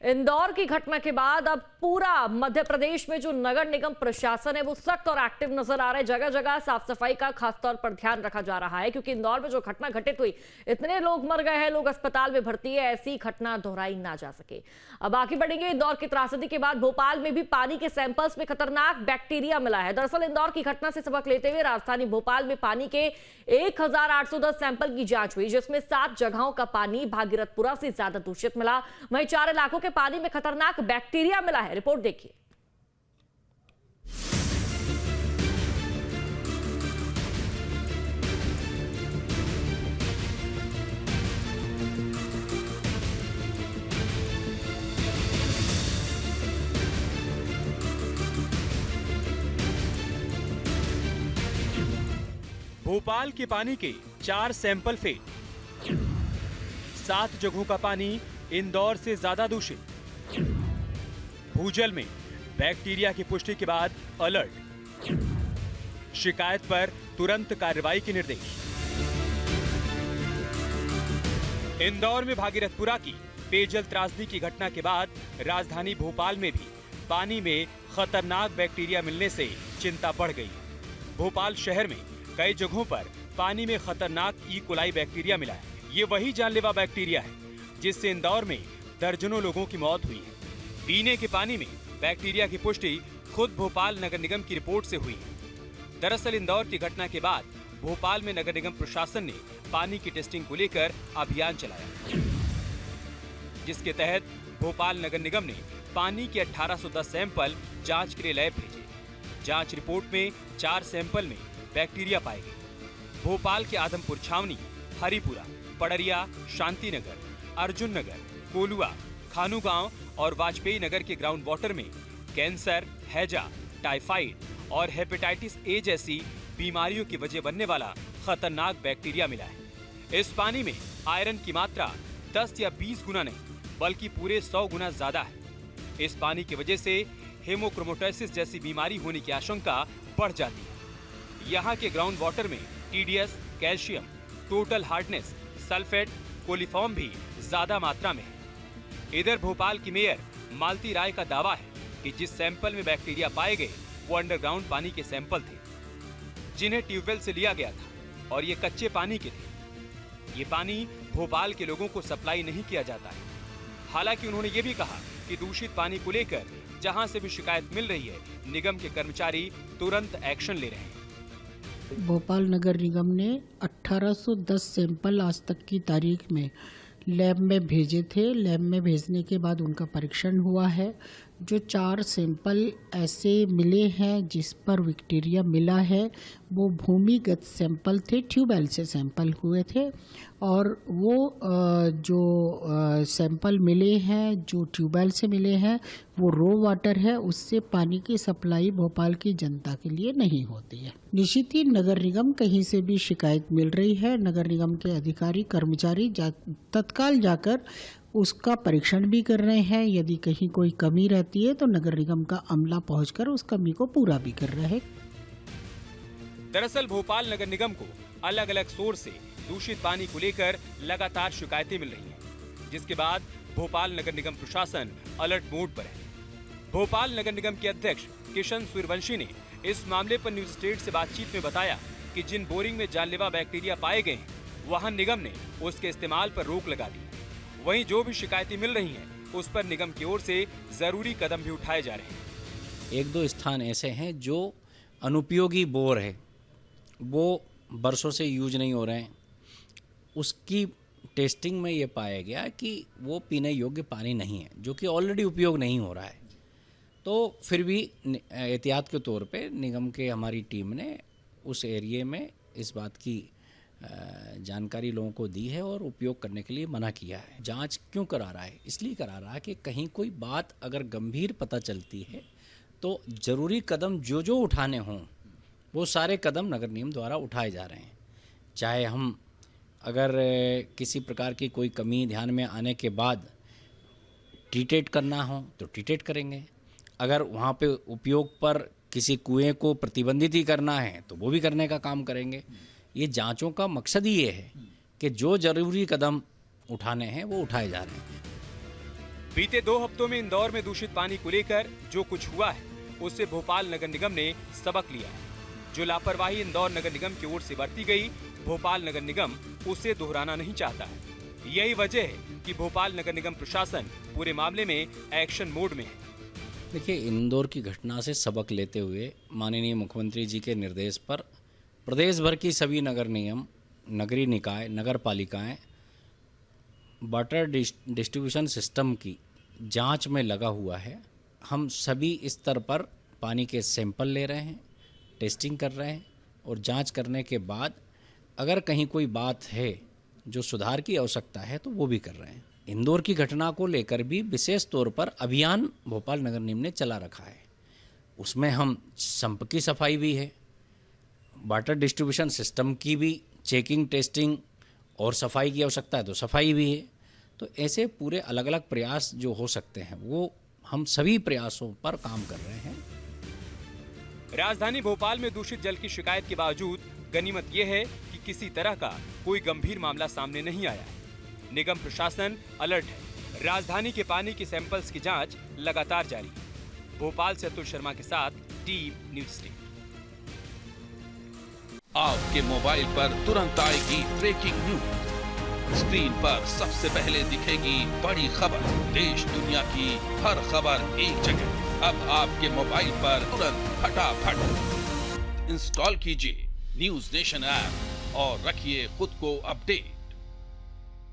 इंदौर की घटना के बाद अब पूरा मध्य प्रदेश में जो नगर निगम प्रशासन है वो सख्त और एक्टिव नजर आ रहा है। जगह जगह साफ सफाई का खासतौर पर ध्यान रखा जा रहा है, क्योंकि इंदौर में जो घटना घटित हुई, इतने लोग मर गए हैं, लोग अस्पताल में भर्ती है, ऐसी घटना दोहराई ना जा सके। अब आगे बढ़ेंगे। इंदौर की त्रासदी के बाद भोपाल में भी पानी के सैंपल्स में खतरनाक बैक्टीरिया मिला है। दरअसल इंदौर की घटना से सबक लेते हुए राजधानी भोपाल में पानी के 1810 सैंपल की जांच हुई, जिसमें 7 जगहों का पानी भागीरथपुरा से ज्यादा दूषित मिला। वहीं 4 इलाकों के पानी में खतरनाक बैक्टीरिया मिला है। रिपोर्ट देखिए। भोपाल के पानी के 4 सैंपल फेल, 7 जगहों का पानी इंदौर से ज्यादा दूषित, भूजल में बैक्टीरिया की पुष्टि के बाद अलर्ट, शिकायत पर तुरंत कार्रवाई के निर्देश। इंदौर में भागीरथपुरा की पेयजल त्रासदी की घटना के बाद राजधानी भोपाल में भी पानी में खतरनाक बैक्टीरिया मिलने से चिंता बढ़ गई। भोपाल शहर में कई जगहों पर पानी में खतरनाक ई कोलाई बैक्टीरिया मिला है। ये वही जानलेवा बैक्टीरिया है जिससे इंदौर में दर्जनों लोगों की मौत हुई है। पीने के पानी में बैक्टीरिया की पुष्टि खुद भोपाल नगर निगम की रिपोर्ट से हुई है। दरअसल इंदौर की घटना के बाद भोपाल में नगर निगम प्रशासन ने पानी की टेस्टिंग को लेकर अभियान चलाया, जिसके तहत भोपाल नगर निगम ने पानी के 1810 सैंपल जांच के लिए लैब भेजे। जांच रिपोर्ट में 4 सैंपल में बैक्टीरिया पाए गए। भोपाल के आदमपुर छावनी, हरिपुरा, पड़रिया, शांति नगर, अर्जुन नगर, कोलुआ, खानू गांव और वाजपेयी नगर के ग्राउंड वाटर में कैंसर, हैजा, टाइफाइड और हेपेटाइटिस ए जैसी बीमारियों की वजह बनने वाला खतरनाक बैक्टीरिया मिला है। इस पानी में आयरन की मात्रा 10 या 20 गुना नहीं, बल्कि पूरे 100 गुना ज्यादा है। इस पानी की वजह से हेमोक्रोमेटोसिस जैसी बीमारी होने की आशंका बढ़ जाती है। यहाँ के ग्राउंड वाटर में TDS, calcium, total hardness, sulphate, coliform भी ज्यादा मात्रा में है। इधर भोपाल की मेयर मालती राय का दावा है कि जिस सैंपल में बैक्टीरिया पाए गए वो अंडरग्राउंड पानी के सैंपल थे, जिन्हें ट्यूबवेल से लिया गया था और ये कच्चे पानी के थे। ये पानी भोपाल के लोगों को सप्लाई नहीं किया जाता है। हालांकि उन्होंने ये भी कहा कि दूषित पानी को लेकर जहां से भी शिकायत मिल रही है, निगम के कर्मचारी तुरंत एक्शन ले रहे हैं। भोपाल नगर निगम ने 1810 सैंपल आज तक की तारीख में लैब में भेजे थे। लैब में भेजने के बाद उनका परीक्षण हुआ है। जो 4 सैंपल ऐसे मिले हैं जिस पर बैक्टीरिया मिला है, वो भूमिगत सैंपल थे, ट्यूबवेल से सैंपल हुए थे। और वो जो सैंपल मिले हैं, जो ट्यूबवेल से मिले हैं, वो रो वाटर है, उससे पानी की सप्लाई भोपाल की जनता के लिए नहीं होती है। निश्चित ही नगर निगम कहीं से भी शिकायत मिल रही है, नगर निगम के अधिकारी कर्मचारी तत्काल जाकर उसका परीक्षण भी कर रहे हैं। यदि कहीं कोई कमी रहती है तो नगर निगम का अमला पहुंचकर उस कमी को पूरा भी कर रहे हैं। दरअसल भोपाल नगर निगम को अलग अलग सोर्स से दूषित पानी को लेकर लगातार शिकायतें मिल रही हैं, जिसके बाद भोपाल नगर निगम प्रशासन अलर्ट मोड पर है। भोपाल नगर निगम के अध्यक्ष किशन सूर्यवंशी ने इस मामले पर न्यूज स्टेट से बातचीत में बताया कि जिन बोरिंग में जानलेवा बैक्टीरिया पाए गए हैं, वहां निगम ने उसके इस्तेमाल पर रोक लगा दी। वहीं जो भी शिकायतें मिल रही हैं, उस पर निगम की ओर से जरूरी कदम भी उठाए जा रहे हैं। 1-2 स्थान ऐसे हैं जो अनुपयोगी बोर है, वो बरसों से यूज नहीं हो रहे हैं। उसकी टेस्टिंग में ये पाया गया कि वो पीने योग्य पानी नहीं है, जो कि ऑलरेडी उपयोग नहीं हो रहा है। तो फिर भी एहतियात के तौर पे निगम के हमारी टीम ने उस एरिया में इस बात की जानकारी लोगों को दी है और उपयोग करने के लिए मना किया है। जांच क्यों करा रहा है? इसलिए करा रहा है कि कहीं कोई बात अगर गंभीर पता चलती है तो ज़रूरी कदम जो जो उठाने हों, वो सारे कदम नगर निगम द्वारा उठाए जा रहे हैं। चाहे हम अगर किसी प्रकार की कोई कमी ध्यान में आने के बाद ट्रीटेट करना हो तो ट्रीटेट करेंगे। अगर वहाँ पे उपयोग पर किसी कुएं को प्रतिबंधित ही करना है तो वो भी करने का काम करेंगे। ये जांचों का मकसद ही ये है कि जो जरूरी कदम उठाने हैं वो उठाए जा रहे हैं। बीते 2 हफ्तों में इंदौर में दूषित पानी को लेकर जो कुछ हुआ है उससे भोपाल नगर निगम ने सबक लिया है। जो लापरवाही इंदौर नगर निगम की ओर से बरती गई, भोपाल नगर निगम उसे दोहराना नहीं चाहता है। यही वजह है कि भोपाल नगर निगम प्रशासन पूरे मामले में एक्शन मोड में है। देखिए, इंदौर की घटना से सबक लेते हुए माननीय मुख्यमंत्री जी के निर्देश पर प्रदेश भर की सभी नगर निगम, नगरीय निकाय, नगर पालिकाएँ वाटर डिस्ट्रीब्यूशन सिस्टम की जांच में लगा हुआ है। हम सभी स्तर पर पानी के सैंपल ले रहे हैं, टेस्टिंग कर रहे हैं और जांच करने के बाद अगर कहीं कोई बात है जो सुधार की आवश्यकता है तो वो भी कर रहे हैं। इंदौर की घटना को लेकर भी विशेष तौर पर अभियान भोपाल नगर निगम ने चला रखा है। उसमें हम संप की सफाई भी है, वाटर डिस्ट्रीब्यूशन सिस्टम की भी चेकिंग, टेस्टिंग और सफाई की आवश्यकता है तो सफाई भी है। तो ऐसे पूरे अलग अलग प्रयास जो हो सकते हैं वो हम सभी प्रयासों पर काम कर रहे हैं। राजधानी भोपाल में दूषित जल की शिकायत के बावजूद गनीमत यह है कि किसी तरह का कोई गंभीर मामला सामने नहीं आया है। निगम प्रशासन अलर्ट है। राजधानी के पानी के सैंपल्स की जांच लगातार जारी है। भोपाल से अतुल शर्मा के साथ टीम न्यूज़ टीम। आपके मोबाइल पर तुरंत आएगी ब्रेकिंग न्यूज। स्क्रीन पर सबसे पहले दिखेगी बड़ी खबर। देश दुनिया की हर खबर एक जगह। अब आपके मोबाइल पर तुरंत फटाफट इंस्टॉल कीजिए न्यूज़ नेशन ऐप और रखिए खुद को अपडेट।